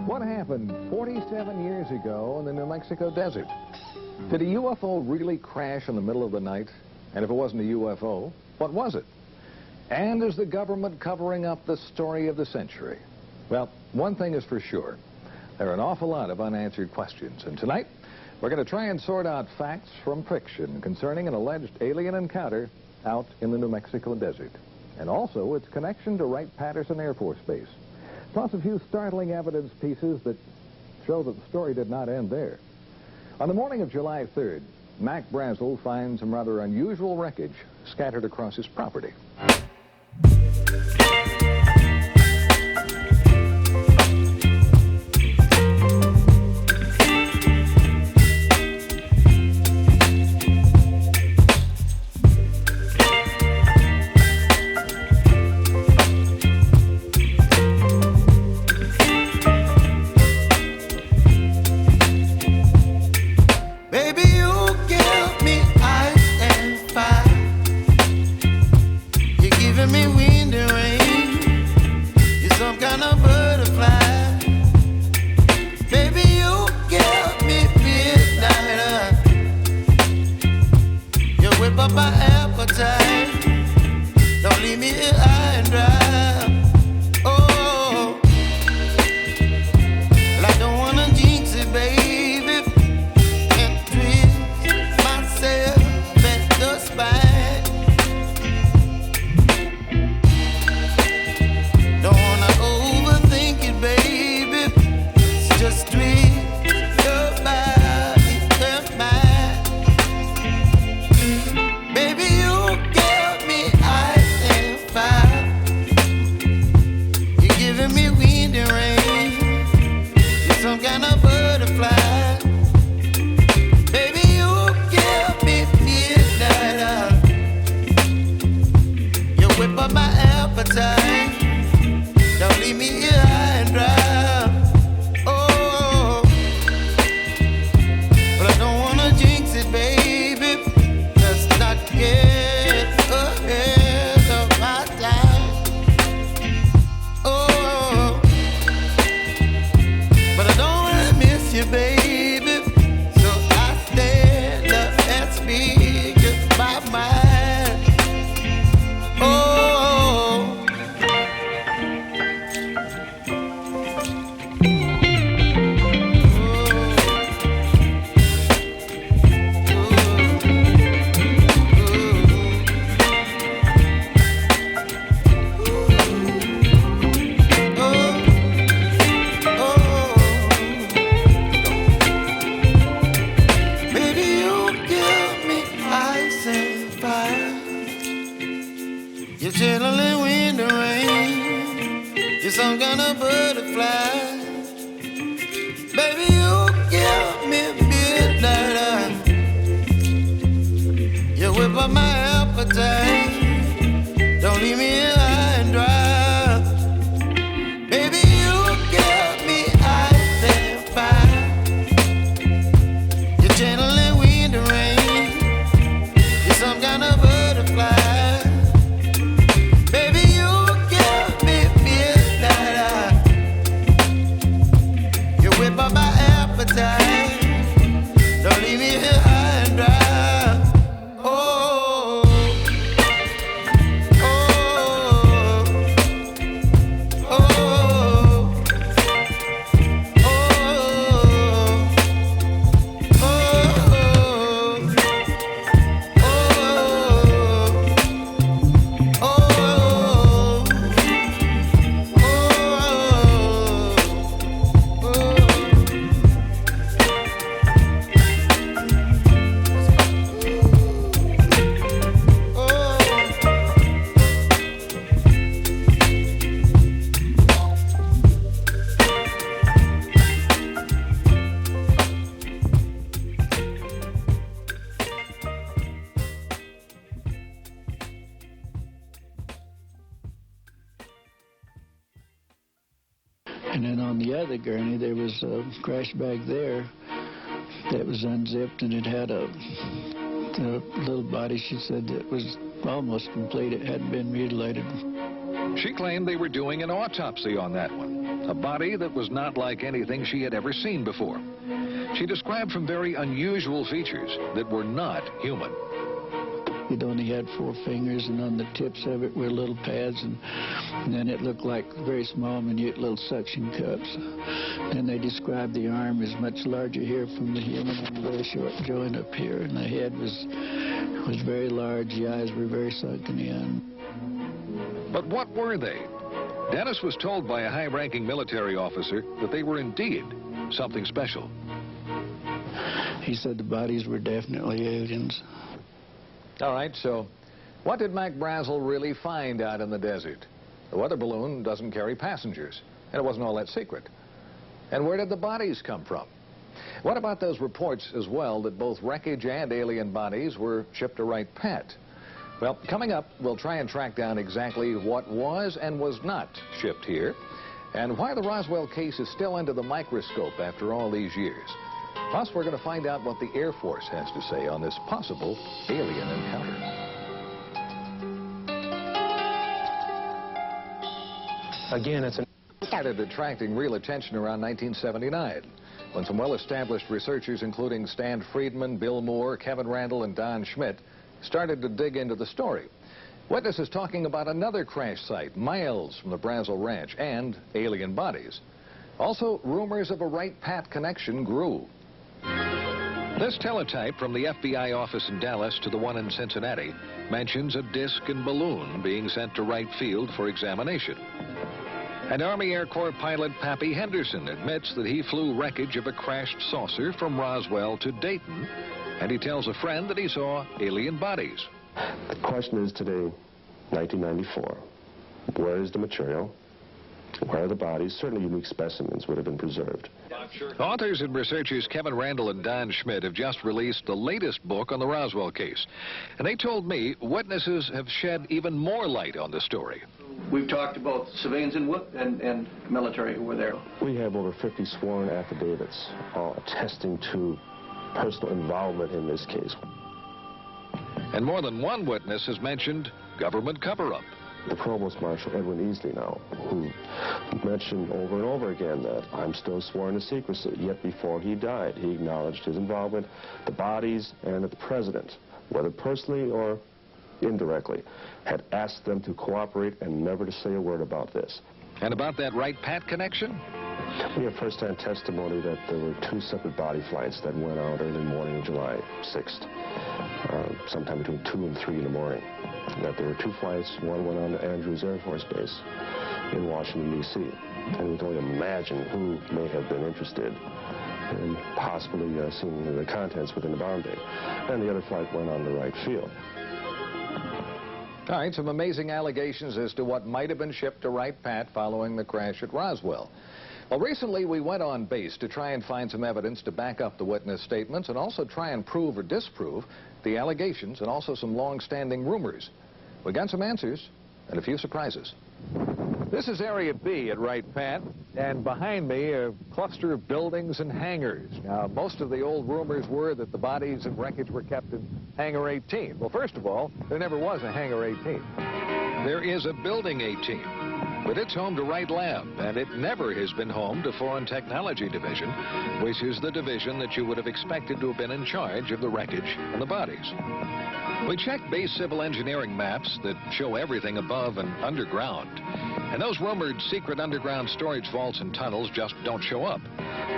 What happened 47 years ago in the New Mexico desert? Did a UFO really crash in the middle of the night? And if it wasn't a UFO, what was it? And is the government covering up the story of the century? Well, one thing is for sure. There are an awful lot of unanswered questions. And tonight, we're going to try and sort out facts from fiction concerning an alleged alien encounter out in the New Mexico desert. And also its connection to Wright-Patterson Air Force Base. Plus a few startling evidence pieces that show that the story did not end there. On the morning of July 3rd, Mac Brazel finds some rather unusual wreckage scattered across his property. And then on the other gurney, there was a crash bag there that was unzipped, and it had a little body, she said, that was almost complete. It hadn't been mutilated. She claimed they were doing an autopsy on that one. a body that was not like anything she had ever seen before. She described some very unusual features that were not human. It only had 4 fingers, and on the tips of it were little pads, and then it looked like very small, minute little suction cups. And they described the arm as much larger here from the human and a very short joint up here, and the head was very large. The eyes were very sunken in. But what were they? Dennis was told by a high-ranking military officer that they were indeed something special. He said the bodies were definitely aliens. All right, so what did Mac Brazel really find out in the desert? The weather balloon doesn't carry passengers, and it wasn't all that secret. And where did the bodies come from? What about those reports as well that both wreckage and alien bodies were shipped to Wright Pat? Well, coming up, we'll try and track down exactly what was and was not shipped here, and why the Roswell case is still under the microscope after all these years. Plus, we're going to find out what the Air Force has to say on this possible alien encounter. Again, it started attracting real attention around 1979, when some well-established researchers, including Stan Friedman, Bill Moore, Kevin Randall, and Don Schmidt, started to dig into the story. Witnesses talking about another crash site miles from the Brazel Ranch and alien bodies. Also, rumors of a Wright Pat connection grew. This teletype from the FBI office in Dallas to the one in Cincinnati mentions a disc and balloon being sent to Wright Field for examination. And Army Air Corps pilot Pappy Henderson admits that he flew wreckage of a crashed saucer from Roswell to Dayton, and he tells a friend that he saw alien bodies. The question is today, 1994, where is the material? Where are the bodies? Certainly unique specimens would have been preserved. Authors and researchers Kevin Randall and Don Schmidt have just released the latest book on the Roswell case. And they told me witnesses have shed even more light on the story. We've talked about civilians and military who were there. We have over 50 sworn affidavits all attesting to personal involvement in this case. And more than one witness has mentioned government cover-up. The Provost Marshal Edwin Easley now, who mentioned over and over again that I'm still sworn to secrecy, yet before he died, he acknowledged his involvement, the bodies, and that the President, whether personally or indirectly, had asked them to cooperate and never to say a word about this. And about that Wright Pat connection? We have first-hand testimony that there were 2 separate body flights that went out early morning of July 6th, sometime between 2 and 3 in the morning. That there were 2 flights, one went on to Andrews Air Force Base in Washington, D.C. And we can only imagine who may have been interested in possibly seeing the contents within the bomb bay. And the other flight went on to Wright Field. All right, some amazing allegations as to what might have been shipped to Wright Pat following the crash at Roswell. Well, recently we went on base to try and find some evidence to back up the witness statements and also try and prove or disprove the allegations and also some long-standing rumors. We got some answers and a few surprises. This is Area B at Wright Pat, and behind me a cluster of buildings and hangars. Now, most of the old rumors were that the bodies and wreckage were kept in Hangar 18. Well, first of all, there never was a Hangar 18. There is a Building 18, but it's home to Wright Lab, and it never has been home to Foreign Technology Division, which is the division that you would have expected to have been in charge of the wreckage and the bodies. We checked base civil engineering maps that show everything above and underground. And those rumored secret underground storage vaults and tunnels just don't show up.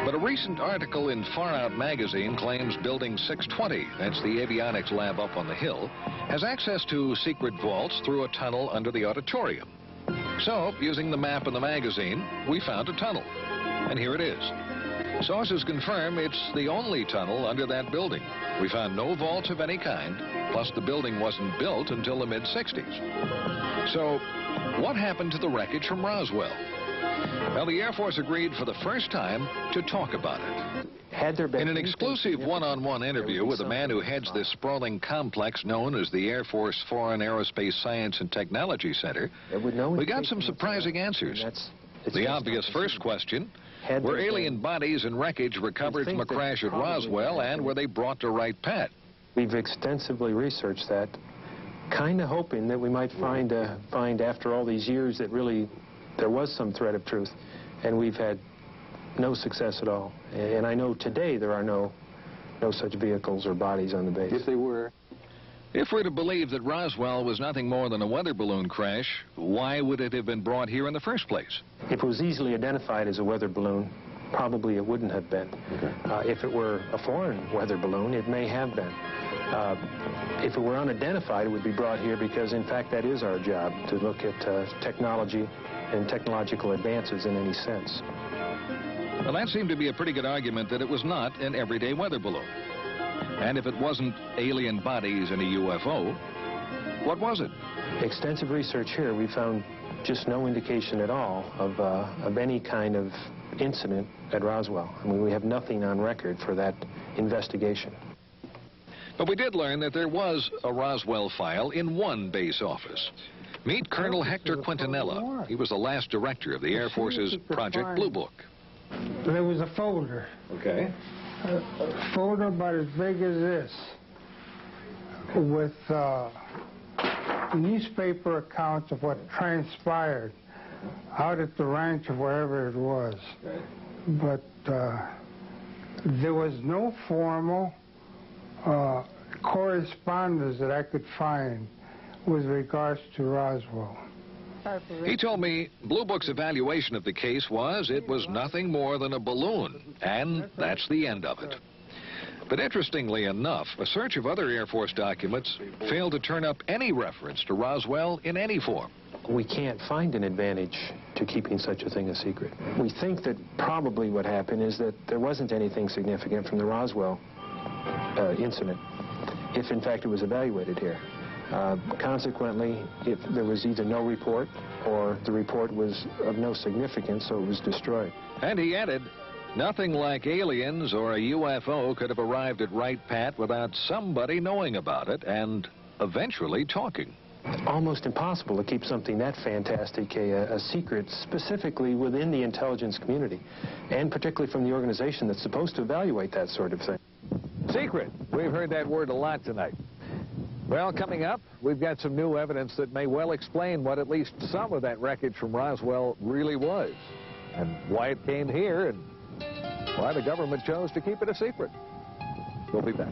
But a recent article in Far Out magazine claims Building 620, that's the avionics lab up on the hill, has access to secret vaults through a tunnel under the auditorium. So, using the map in the magazine, we found a tunnel. And here it is. Sources confirm it's the only tunnel under that building. We found no vaults of any kind, plus the building wasn't built until the mid-60s. So, what happened to the wreckage from Roswell? Well, the Air Force agreed for the first time to talk about it. Had there been in an exclusive one-on-one interview with a man who heads this sprawling complex known as the Air Force Foreign Aerospace Science and Technology Center, we got some surprising answers. The obvious first question: were alien bodies and wreckage recovered from a crash at Roswell, and were they brought to Wright Pat? We've extensively researched that, kind of hoping that we might find after all these years that really there was some thread of truth. and we've had no success at all. And I know today there are no such vehicles or bodies on the base. If they were. If we're to believe that Roswell was nothing more than a weather balloon crash, why would it have been brought here in the first place? If it was easily identified as a weather balloon, probably it wouldn't have been. Okay. If it were a foreign weather balloon, it may have been. If it were unidentified, it would be brought here because, in fact, that is our job, to look at technology and technological advances in any sense. Well, that seemed to be a pretty good argument that it was not an everyday weather balloon. And if it wasn't alien bodies in a UFO, what was it? Extensive research here, we found just no indication at all of any kind of incident at Roswell. I mean, we have nothing on record for that investigation. But we did learn that there was a Roswell file in one base office. Meet Colonel Hector Quintanilla. He was the last director of the Air Force's Project Blue Book. There was a folder. Okay. A folder about as big as this, with newspaper accounts of what transpired out at the ranch or wherever it was. Okay. But there was no formal correspondence that I could find with regards to Roswell. He told me Blue Book's evaluation of the case was it was nothing more than a balloon, and that's the end of it. But interestingly enough, a search of other Air Force documents failed to turn up any reference to Roswell in any form. We can't find an advantage to keeping such a thing a secret. We think that probably what happened is that there wasn't anything significant from the Roswell incident, if in fact it was evaluated here. Consequently, if there was either no report or the report was of no significance, so it was destroyed. And he added, nothing like aliens or a UFO could have arrived at Wright Pat without somebody knowing about it and eventually talking. Almost impossible to keep something that fantastic a secret, specifically within the intelligence community, and particularly from the organization that's supposed to evaluate that sort of thing. Secret. We've heard that word a lot tonight. Well, coming up, we've got some new evidence that may well explain what at least some of that wreckage from Roswell really was, and why it came here, and why the government chose to keep it a secret. We'll be back.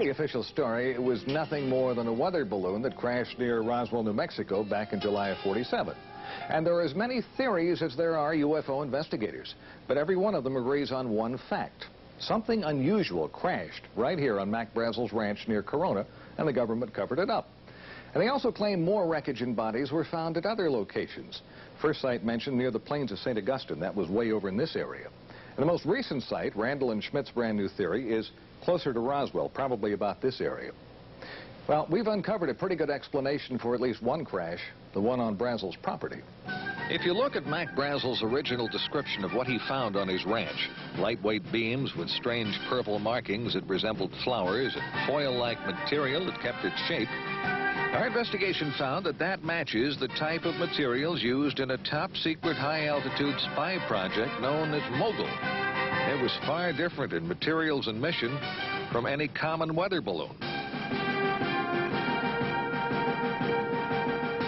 The official story was nothing more than a weather balloon that crashed near Roswell, New Mexico back in July of '47. And there are as many theories as there are UFO investigators, but every one of them agrees on one fact. Something unusual crashed right here on Mac Brazel's ranch near Corona, and the government covered it up. And they also claim more wreckage and bodies were found at other locations. First site mentioned near the plains of St. Augustine. That was way over in this area. And the most recent site, Randall and Schmidt's brand new theory, is closer to Roswell, probably about this area. Well, we've uncovered a pretty good explanation for at least one crash, the one on Brazel's property. If you look at Mac Brazel's original description of what he found on his ranch, lightweight beams with strange purple markings that resembled flowers and foil-like material that kept its shape, our investigation found that that matches the type of materials used in a top-secret high-altitude spy project known as Mogul. It was far different in materials and mission from any common weather balloon.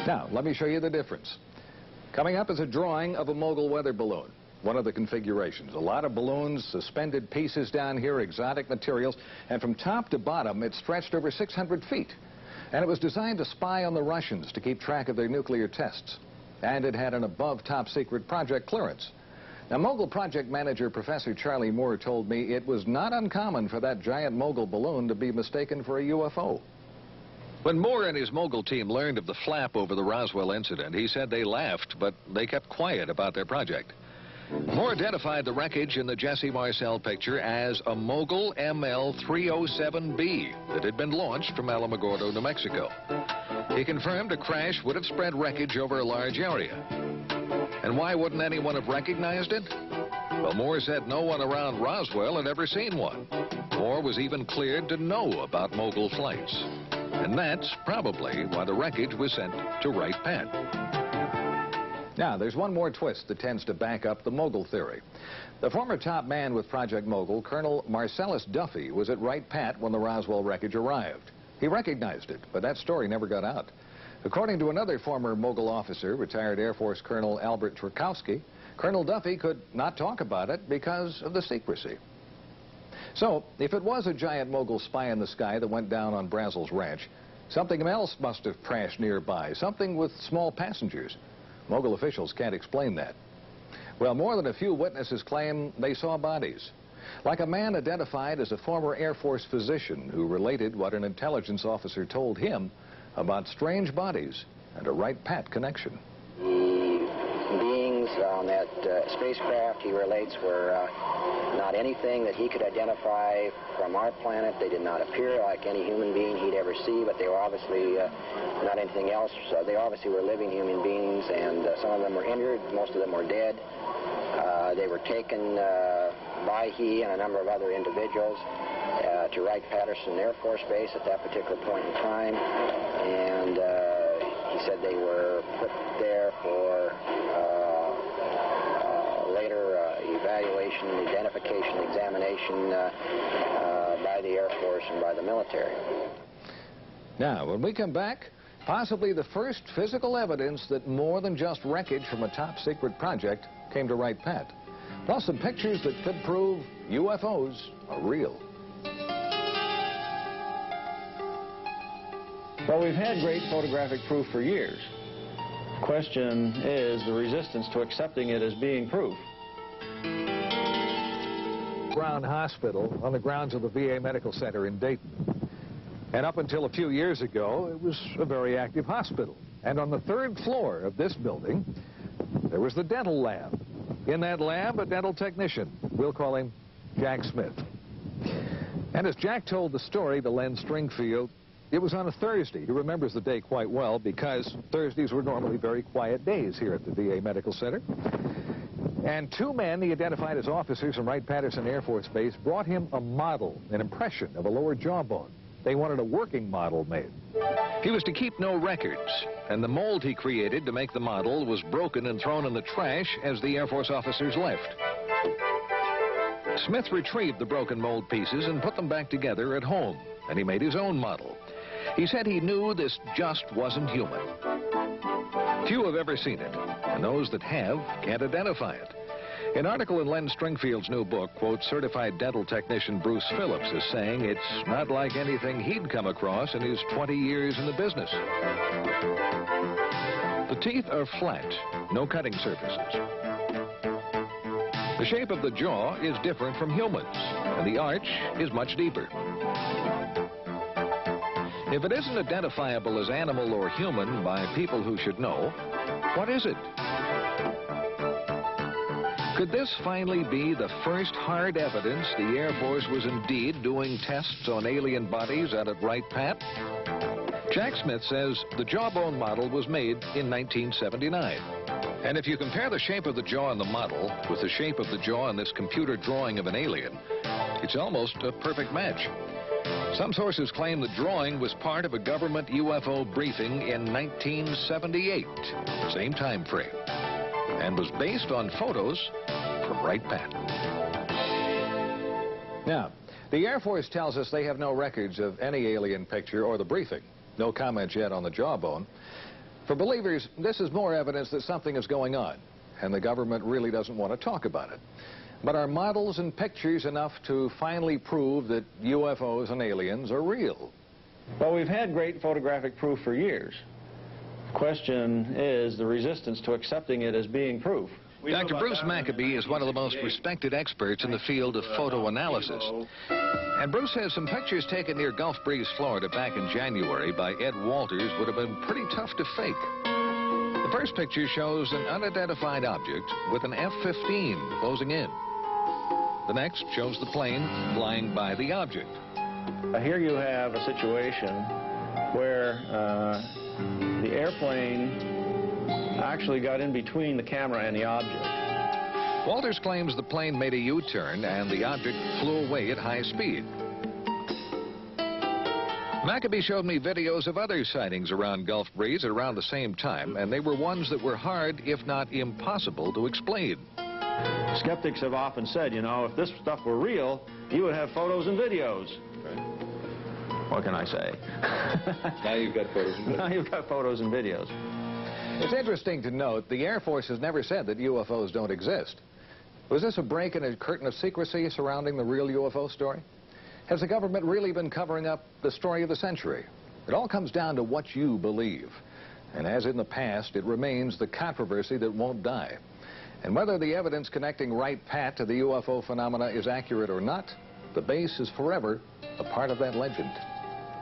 Now, let me show you the difference. Coming up is a drawing of a Mogul weather balloon, one of the configurations. A lot of balloons, suspended pieces down here, exotic materials, and from top to bottom, it stretched over 600 feet. And it was designed to spy on the Russians to keep track of their nuclear tests. And it had an above top secret project clearance. Now, Mogul project manager Professor Charlie Moore told me it was not uncommon for that giant Mogul balloon to be mistaken for a UFO. When Moore and his Mogul team learned of the flap over the Roswell incident, he said they laughed, but they kept quiet about their project. Moore identified the wreckage in the Jesse Marcel picture as a Mogul ML-307B that had been launched from Alamogordo, New Mexico. He confirmed a crash would have spread wreckage over a large area. And why wouldn't anyone have recognized it? Well, Moore said no one around Roswell had ever seen one. Moore was even cleared to know about Mogul flights. And that's probably why the wreckage was sent to Wright Pat. Now, there's one more twist that tends to back up the Mogul theory. The former top man with Project Mogul, Colonel Marcellus Duffy, was at Wright Pat when the Roswell wreckage arrived. He recognized it, but that story never got out. According to another former Mogul officer, retired Air Force Colonel Albert Trukowski, Colonel Duffy could not talk about it because of the secrecy. So, if it was a giant Mogul spy in the sky that went down on Brazel's ranch, something else must have crashed nearby, something with small passengers. Mogul officials can't explain that. Well, more than a few witnesses claim they saw bodies. Like a man identified as a former Air Force physician who related what an intelligence officer told him about strange bodies and a Wright-Pat connection. The beings on that spacecraft, he relates, were not anything that he could identify from our planet. They did not appear like any human being he'd ever see, but they were obviously not anything else. They obviously were living human beings, and some of them were injured, most of them were dead. They were taken by he and a number of other individuals to Wright-Patterson Air Force Base at that particular point in time, and he said they were put there for later evaluation, identification, examination by the Air Force and by the military. Now, when we come back, possibly the first physical evidence that more than just wreckage from a top-secret project came to Wright-Pat. Plus some pictures that could prove UFOs are real. Well, we've had great photographic proof for years. The question is the resistance to accepting it as being proof. Brown Hospital on the grounds of the VA Medical Center in Dayton. And up until a few years ago, it was a very active hospital. And on the 3rd floor of this building, there was the dental lab. In that lab, a dental technician. We'll call him Jack Smith. And as Jack told the story to Len Stringfield, it was on a Thursday. He remembers the day quite well because Thursdays were normally very quiet days here at the VA Medical Center. And 2 men he identified as officers from Wright-Patterson Air Force Base brought him a model, an impression of a lower jawbone. They wanted a working model made. He was to keep no records, and the mold he created to make the model was broken and thrown in the trash as the Air Force officers left. Smith retrieved the broken mold pieces and put them back together at home, and he made his own model. He said he knew this just wasn't human. Few have ever seen it, and those that have can't identify it. An article in Len Stringfield's new book quotes certified dental technician Bruce Phillips as saying it's not like anything he'd come across in his 20 years in the business. The teeth are flat, no cutting surfaces. The shape of the jaw is different from humans, and the arch is much deeper. If it isn't identifiable as animal or human by people who should know, what is it? Could this finally be the first hard evidence the Air Force was indeed doing tests on alien bodies out at Wright-Pat? Jack Smith says the jawbone model was made in 1979. And if you compare the shape of the jaw in the model with the shape of the jaw in this computer drawing of an alien, it's almost a perfect match. Some sources claim the drawing was part of a government UFO briefing in 1978, same time frame, and was based on photos from Wright-Pat. Now, the Air Force tells us they have no records of any alien picture or the briefing. No comments yet on the jawbone. For believers, this is more evidence that something is going on, and the government really doesn't want to talk about it. But are models and pictures enough to finally prove that UFOs and aliens are real? Well, we've had great photographic proof for years. The question is the resistance to accepting it as being proof. Dr. Bruce Maccabee is one of the most respected experts in the field of photo analysis. And Bruce says some pictures taken near Gulf Breeze, Florida back in January by Ed Walters would have been pretty tough to fake. The first picture shows an unidentified object with an F-15 closing in. The next shows the plane flying by the object. Here you have a situation where the airplane actually got in between the camera and the object. Walters claims the plane made a U-turn and the object flew away at high speed. Maccabee showed me videos of other sightings around Gulf Breeze at around the same time, and they were ones that were hard, if not impossible, to explain. Skeptics have often said, you know, if this stuff were real, you would have photos and videos. What can I say? Now you've got photos and videos. Now you've got photos and videos. It's interesting to note the Air Force has never said that UFOs don't exist. Was this a break in a curtain of secrecy surrounding the real UFO story? Has the government really been covering up the story of the century? It all comes down to what you believe. And as in the past, it remains the controversy that won't die. And whether the evidence connecting Wright Pat to the UFO phenomena is accurate or not, the base is forever a part of that legend.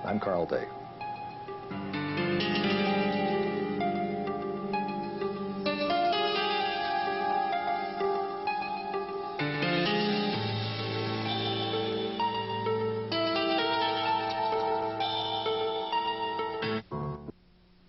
I'm Carl Day.